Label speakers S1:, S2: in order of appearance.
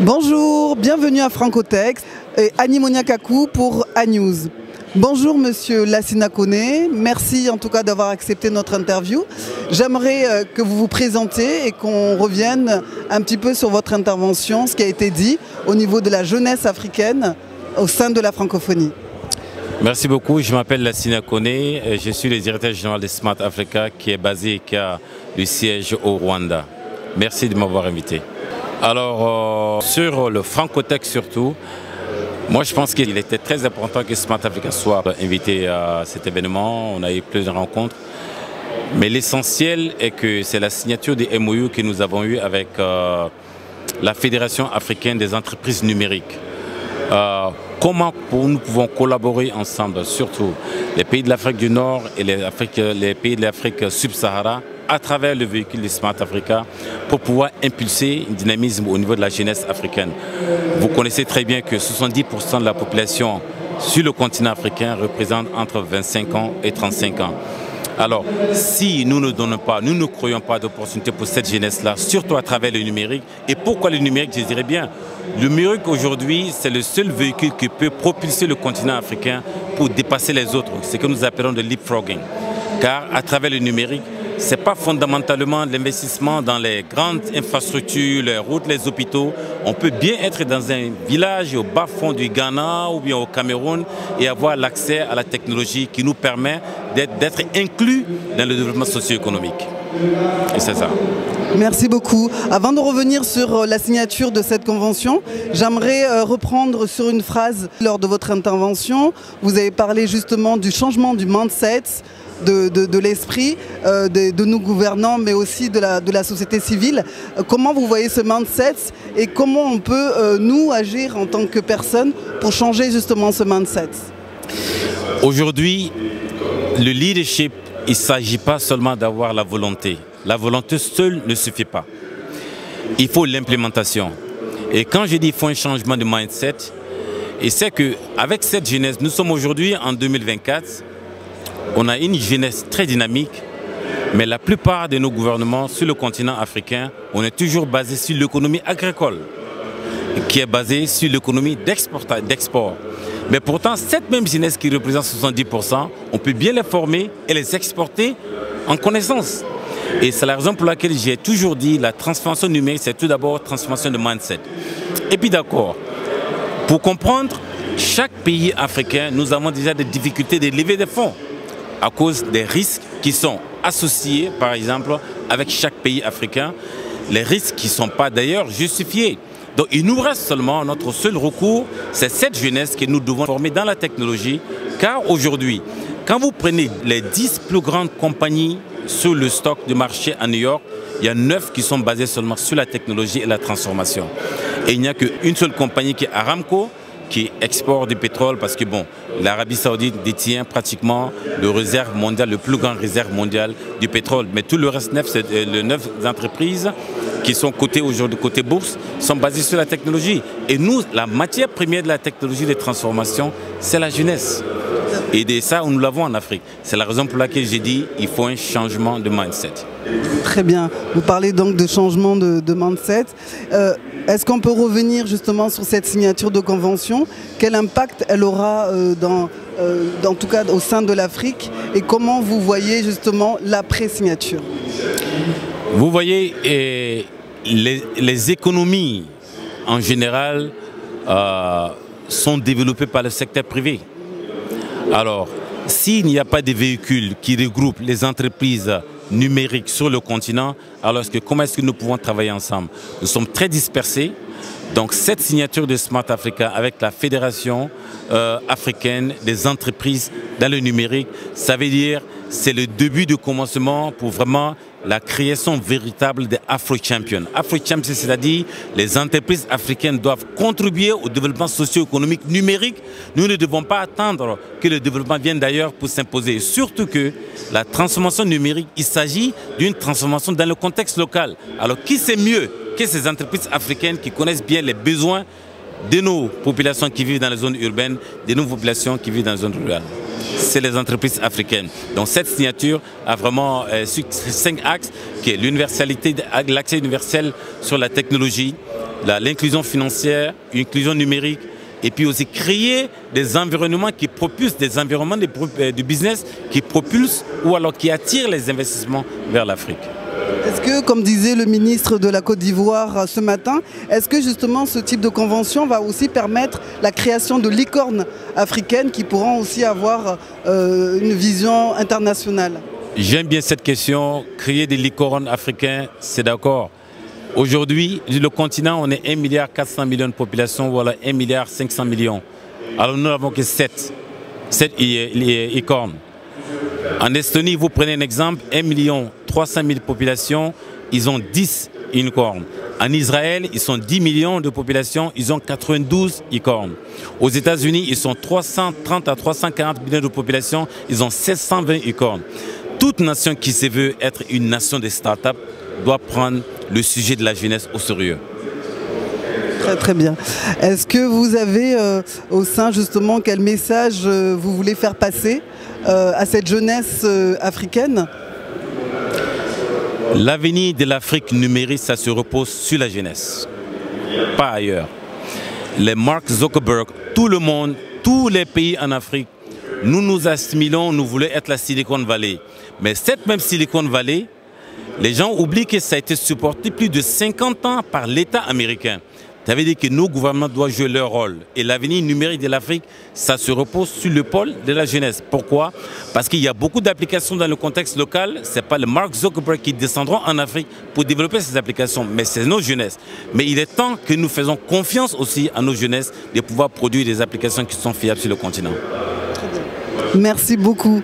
S1: Bonjour, bienvenue à Francotex et Annie Moniakakou pour A-News. Bonjour Monsieur Lassina Koné, merci en tout cas d'avoir accepté notre interview. J'aimerais que vous vous présentiez et qu'on revienne un petit peu sur votre intervention, ce qui a été dit au niveau de la jeunesse africaine au sein de la francophonie.
S2: Merci beaucoup, je m'appelle Lassina Koné, je suis le directeur général de Smart Africa qui est basé et qui a le siège au Rwanda. Merci de m'avoir invité. Alors, sur le Francotex surtout, moi je pense qu'il était très important que Smart Africa soit invité à cet événement. On a eu plusieurs rencontres. Mais l'essentiel est que c'est la signature des MOU que nous avons eu avec la Fédération africaine des entreprises numériques. Comment nous pouvons collaborer ensemble, surtout les pays de l'Afrique du Nord et les pays de l'Afrique subsahara, à travers le véhicule de Smart Africa, pour pouvoir impulser un dynamisme au niveau de la jeunesse africaine. Vous connaissez très bien que 70% de la population sur le continent africain représente entre 25 ans et 35 ans. Alors, si nous ne donnons pas, nous ne croyons pas d'opportunité pour cette jeunesse-là, surtout à travers le numérique. Et pourquoi le numérique, je dirais bien, le numérique aujourd'hui, c'est le seul véhicule qui peut propulser le continent africain pour dépasser les autres, ce que nous appelons le leapfrogging. Car à travers le numérique, ce n'est pas fondamentalement l'investissement dans les grandes infrastructures, les routes, les hôpitaux. On peut bien être dans un village au bas-fond du Ghana ou bien au Cameroun et avoir l'accès à la technologie qui nous permet d'être inclus dans le développement socio-économique. Et c'est ça.
S1: Merci beaucoup. Avant de revenir sur la signature de cette convention, j'aimerais reprendre sur une phrase lors de votre intervention. Vous avez parlé justement du changement du mindset, de l'esprit de nos gouvernants, mais aussi de la société civile. Comment vous voyez ce mindset et comment on peut, nous, agir en tant que personnes pour changer justement ce mindset?
S2: Aujourd'hui, le leadership, il ne s'agit pas seulement d'avoir la volonté. La volonté seule ne suffit pas. Il faut l'implémentation. Et quand je dis qu'il faut un changement de mindset, et c'est qu'avec cette jeunesse, nous sommes aujourd'hui en 2024, on a une jeunesse très dynamique, mais la plupart de nos gouvernements sur le continent africain, on est toujours basé sur l'économie agricole, qui est basée sur l'économie d'export. Mais pourtant, cette même jeunesse qui représente 70%, on peut bien les former et les exporter en connaissance. Et c'est la raison pour laquelle j'ai toujours dit la transformation numérique, c'est tout d'abord transformation de mindset. Et puis d'accord, pour comprendre, chaque pays africain, nous avons déjà des difficultés de lever des fonds à cause des risques qui sont associés, par exemple, avec chaque pays africain, les risques qui ne sont pas d'ailleurs justifiés. Donc il nous reste seulement, notre seul recours, c'est cette jeunesse que nous devons former dans la technologie, car aujourd'hui, quand vous prenez les 10 plus grandes compagnies sur le stock de marché à New York, il y a 9 qui sont basées seulement sur la technologie et la transformation. Et il n'y a qu'une seule compagnie qui est Aramco, qui exporte du pétrole parce que bon, l'Arabie Saoudite détient pratiquement le réserve mondiale, le plus grand réserve mondiale du pétrole. Mais tout le reste, les 9 entreprises qui sont cotées aujourd'hui côté bourse sont basées sur la technologie. Et nous, la matière première de la technologie de transformation, c'est la jeunesse. Et de ça, nous l'avons en Afrique. C'est la raison pour laquelle j'ai dit qu'il faut un changement de mindset.
S1: Très bien. Vous parlez donc de changement de mindset. Est-ce qu'on peut revenir justement sur cette signature de convention? Quel impact elle aura en tout cas au sein de l'Afrique? Et comment vous voyez justement l'après-signature?
S2: Vous voyez, les économies en général sont développées par le secteur privé. Alors, s'il n'y a pas de véhicules qui regroupent les entreprises numériques sur le continent, alors comment est-ce que nous pouvons travailler ensemble? Nous sommes très dispersés. Donc cette signature de Smart Africa avec la Fédération africaine des entreprises dans le numérique, ça veut dire c'est le début du commencement pour vraiment la création véritable des Afro-Champions. Afro-Champions, c'est-à-dire les entreprises africaines doivent contribuer au développement socio-économique numérique. Nous ne devons pas attendre que le développement vienne d'ailleurs pour s'imposer. Surtout que la transformation numérique, il s'agit d'une transformation dans le contexte local. Alors qui c'est mieux que ces entreprises africaines qui connaissent bien les besoins de nos populations qui vivent dans les zones urbaines, de nos populations qui vivent dans les zones rurales? C'est les entreprises africaines. Donc cette signature a vraiment 5 axes, qui est l'universalité, l'accès universel sur la technologie, l'inclusion financière, l'inclusion numérique, et puis aussi créer des environnements qui propulsent, des environnements du business qui propulsent ou alors qui attirent les investissements vers l'Afrique.
S1: Est-ce que, comme disait le ministre de la Côte d'Ivoire ce matin, est-ce que justement ce type de convention va aussi permettre la création de licornes africaines qui pourront aussi avoir une vision internationale?
S2: J'aime bien cette question. Créer des licornes africains, c'est d'accord. Aujourd'hui, le continent, on est 1,4 milliard de population, voilà 1,5 milliard. Alors nous n'avons que 7 licornes. En Estonie, vous prenez un exemple, 1,3 million de population, ils ont 10 unicornes. En Israël, ils sont 10 millions de population, ils ont 92 licornes. Aux États-Unis, ils sont 330 à 340 millions de population, ils ont 720 licornes. Toute nation qui se veut être une nation de start-up doit prendre le sujet de la jeunesse au sérieux.
S1: Très très bien. Est-ce que vous avez au sein justement quel message vous voulez faire passer à cette jeunesse africaine?
S2: L'avenir de l'Afrique numérique, ça se repose sur la jeunesse, pas ailleurs. Les Mark Zuckerberg, tout le monde, tous les pays en Afrique, nous nous assimilons, nous voulons être la Silicon Valley. Mais cette même Silicon Valley, les gens oublient que ça a été supporté plus de 50 ans par l'État américain. Ça veut dire que nos gouvernements doivent jouer leur rôle. Et l'avenir numérique de l'Afrique, ça se repose sur le pôle de la jeunesse. Pourquoi? Parce qu'il y a beaucoup d'applications dans le contexte local. Ce n'est pas le Mark Zuckerberg qui descendront en Afrique pour développer ces applications, mais c'est nos jeunesses. Mais il est temps que nous faisons confiance aussi à nos jeunesses de pouvoir produire des applications qui sont fiables sur le continent.
S1: Merci beaucoup.